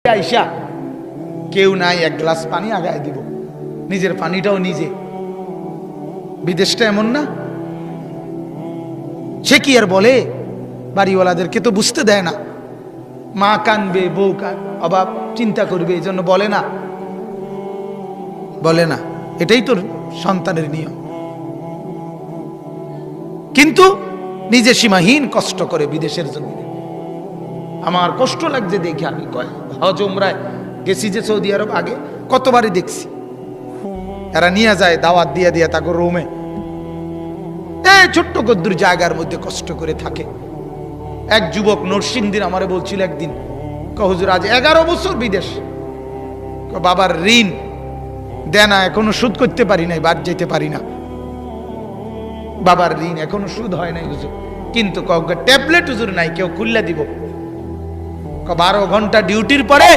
আইসা কেউ নাই, এক গ্লাস পানি আগায় দিব, নিজের পানিটাও নিজে। বিদেশটা এমন না? সে কি আর বলে? বাড়িওয়ালাদেরকে তো বুঝতে দেয় না, মা কানবে, বউ অভাব চিন্তা করবে, এই জন্য বলে না, বলে না। এটাই তোর সন্তানের নিয়ম। কিন্তু নিজে সীমাহীন কষ্ট করে বিদেশের জন্য। আমার কষ্ট লাগছে দেখে। আমি হজ উমরায় গেছি যে সৌদি আরব, আগে কতবারই দেখছি এরা নিয়ে যায় দাওয়াত দিয়ে দিয়ে তাকে রুমে, এই ছোট্ট গদ্দুর জায়গার মধ্যে কষ্ট করে থাকে। এক যুবক নরসিংদীর আমারে বলছিল একদিন, হুজুর আজ 11 বছর বিদেশ, বাবার ঋণ দেনা এখনো শোধ করতে পারি নাই, বাদ যেতে পারি না, বাবার ঋণ এখনো শোধ হয় নাই হুজুর। কিন্তু ট্যাবলেট হুজুর নাই, কেউ খুললে দিব। 12 ঘন্টা ডিউটির পরে